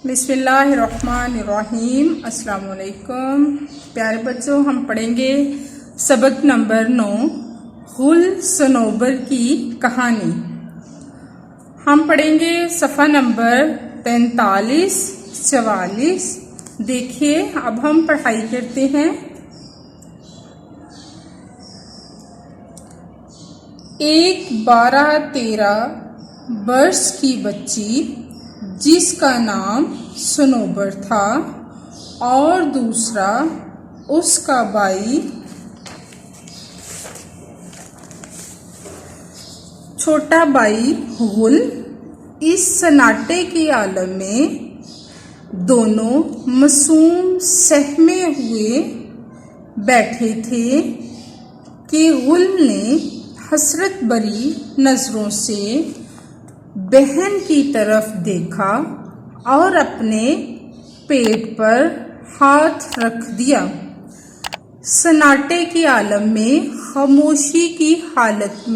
बिस्मिल्लाहिर्रहमानिर्रहीम। अस्सलाम वालेकुम प्यारे बच्चों, हम पढ़ेंगे सबक नंबर 9 गुल सनोबर की कहानी। हम पढ़ेंगे सफ़ा नंबर 43, 44। देखिए, अब हम पढ़ाई करते हैं। एक 12-13 वर्ष की बच्ची जिसका नाम सनोबर था और दूसरा उसका भाई छोटा भाई गुल, इस सन्नाटे के आलम में दोनों मासूम सहमे हुए बैठे थे कि गुल ने हसरत भरी नजरों से बहन की तरफ देखा और अपने पेट पर हाथ रख दिया। सन्नाटे के आलम में खामोशी के आलम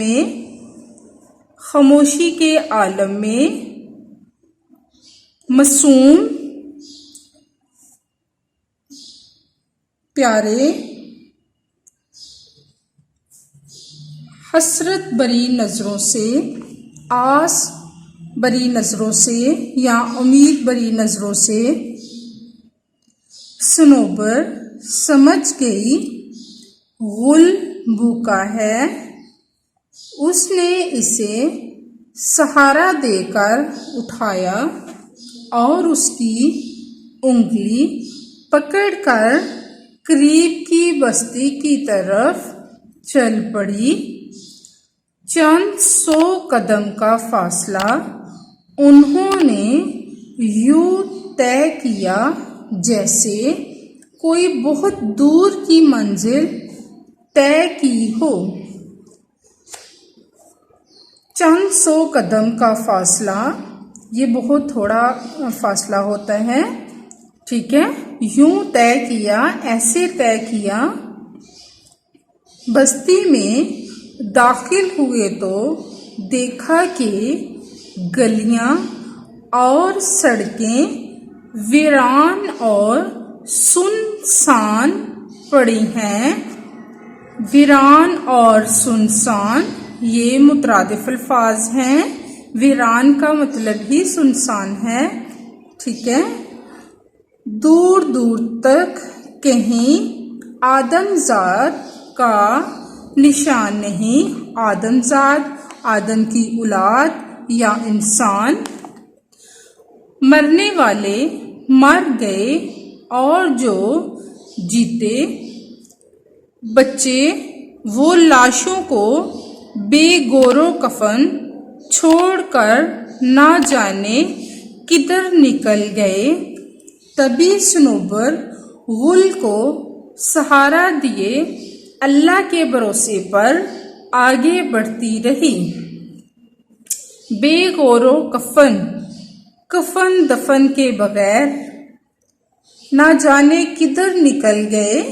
में मासूम प्यारे हसरत भरी नजरों से, आस भरी नजरों से या उम्मीद भरी नजरों से सनोबर समझ गई गुल भूखा है। उसने इसे सहारा देकर उठाया और उसकी उंगली पकड़कर करीब की बस्ती की तरफ चल पड़ी। चंद 100 कदम का फासला उन्होंने यूं तय किया जैसे कोई बहुत दूर की मंजिल तय की हो। चंद 100 कदम का फासला, ये बहुत थोड़ा फासला होता है, ठीक है। यूं तय किया, ऐसे तय किया। बस्ती में दाखिल हुए तो देखा कि गलियां और सड़कें वीरान और सुनसान पड़ी हैं। वीरान और सुनसान ये मुतरादिफ अल्फाज हैं। वीरान का मतलब ही सुनसान है, ठीक है। दूर दूर तक कहीं आदमजाद का निशान नहीं। आदमजाद, आदम की औलाद या इंसान। मरने वाले मर गए और जो जीते बच्चे वो लाशों को बेगोरो कफन छोड़कर ना जाने किधर निकल गए। तभी सनोबर गुल को सहारा दिए अल्लाह के भरोसे पर आगे बढ़ती रही। बेगौरो कफन, कफन दफन के बगैर ना जाने किधर निकल गए,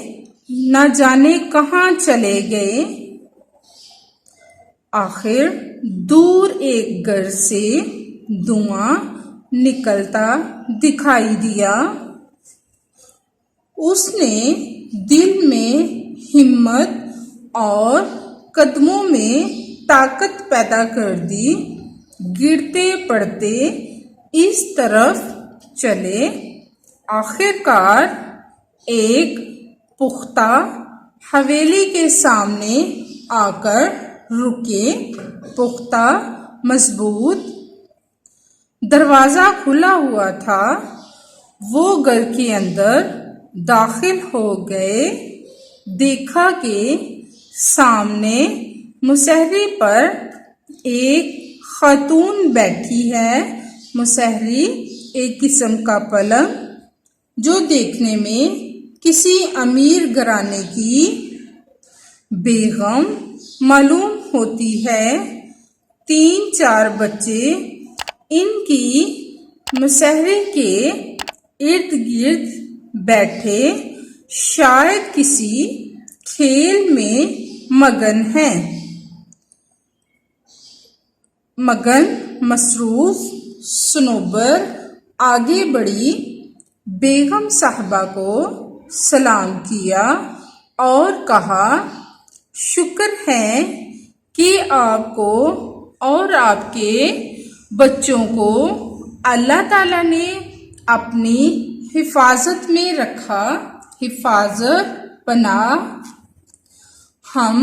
ना जाने कहाँ चले गए। आखिर दूर एक घर से धुआं निकलता दिखाई दिया। उसने दिल में हिम्मत और कदमों में ताकत पैदा कर दी। गिरते पड़ते इस तरफ चले। आखिरकार एक पुख्ता हवेली के सामने आकर रुके। पुख्ता, मजबूत दरवाजा खुला हुआ था। वो घर के अंदर दाखिल हो गए। देखा कि सामने मुसहरी पर एक खातून बैठी है। मुसहरी एक किस्म का पलंग जो देखने में किसी अमीर घराने की बेगम मालूम होती है। 3-4 बच्चे इनकी मुसहरी के इर्द गिर्द बैठे शायद किसी खेल में मगन हैं। मगन, मसरूफ। सनोबर आगे बढ़ी, बेगम साहबा को सलाम किया और कहा, शुक्र है कि आपको और आपके बच्चों को अल्लाह ताला ने अपनी हिफाजत में रखा। हिफाजत पनाह। हम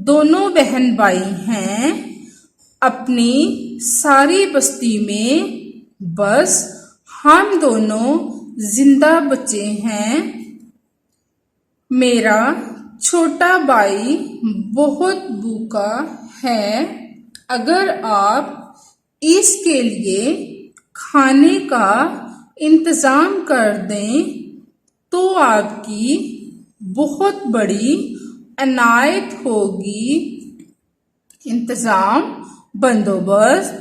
दोनों बहन भाई हैं। अपनी सारी बस्ती में बस हम दोनों जिंदा बचे हैं। मेरा छोटा भाई बहुत भूखा है। अगर आप इसके लिए खाने का इंतजाम कर दें तो आपकी बहुत बड़ी अनायत होगी। इंतजाम, बंदोबस्त,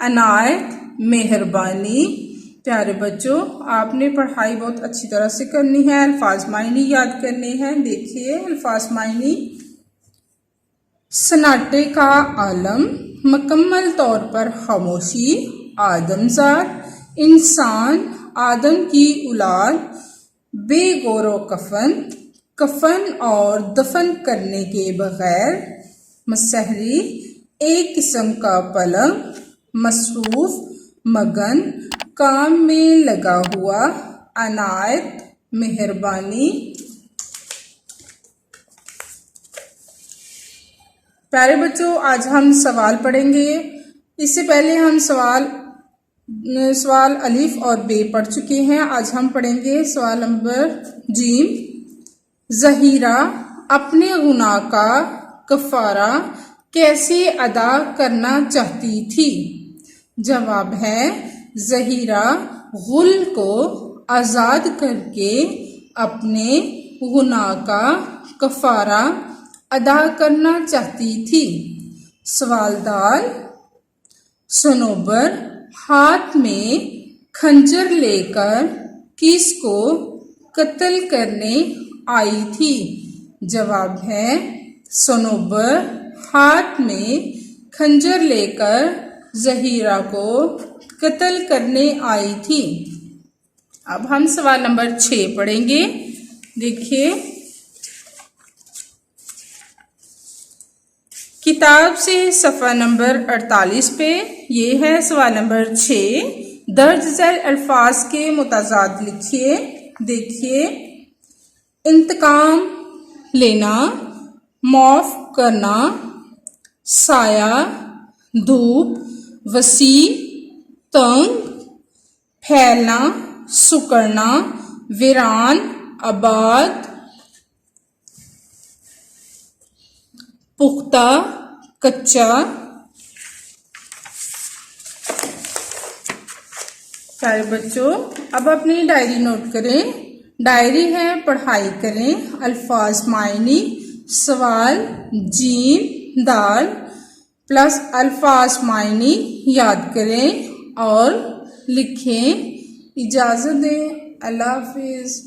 अनायत, मेहरबानी। प्यारे बच्चों, आपने पढ़ाई बहुत अच्छी तरह से करनी है। अल्फाज मायनी याद करने हैं। देखिए अल्फाज मायनी। सन्नाटे का आलम, मुकम्मल तौर पर खामोशी, आदमजाद, इंसान, आदम की औलाद, बेगौरो कफन, कफन और दफन करने के बगैर, मसहरी, एक किस्म का पलंग, मसरूफ, मगन, काम में लगा हुआ, अनायत, मेहरबानी। प्यारे बच्चों, आज हम सवाल पढ़ेंगे। इससे पहले हम सवाल अलिफ और बे पढ़ चुके हैं। आज हम पढ़ेंगे सवाल नंबर जीम। ज़हीरा अपने गुनाह का कफारा कैसे अदा करना चाहती थी? जवाब है, ज़हीरा गुल को आज़ाद करके अपने गुनाह का कफारा अदा करना चाहती थी। सवाल दाल। सनोबर हाथ में खंजर लेकर किसको कत्ल करने आई थी? जवाब है, सनोबर हाथ में खंजर लेकर ज़हीरा को कत्ल करने आई थी। अब हम सवाल नंबर 6 पढ़ेंगे। देखिए, किताब से सफ़ा नंबर 48 पे ये है सवाल नंबर 6। दर्ज झैल अल्फाज के मुताजाद लिखिए। देखिए, इंतकाम लेना, माफ करना, साया, धूप, वसी, तंग, फैलना, सुकड़ना, वीरान, आबाद, पुख्ता, कच्चा। प्यारे बच्चों, अब अपनी डायरी नोट करें। डायरी है, पढ़ाई करें। अल्फाज मायनी, सवाल जीम दाल प्लस अल्फाज मायनी याद करें और लिखें। इजाज़त दें। अल्लाह हाफिज़।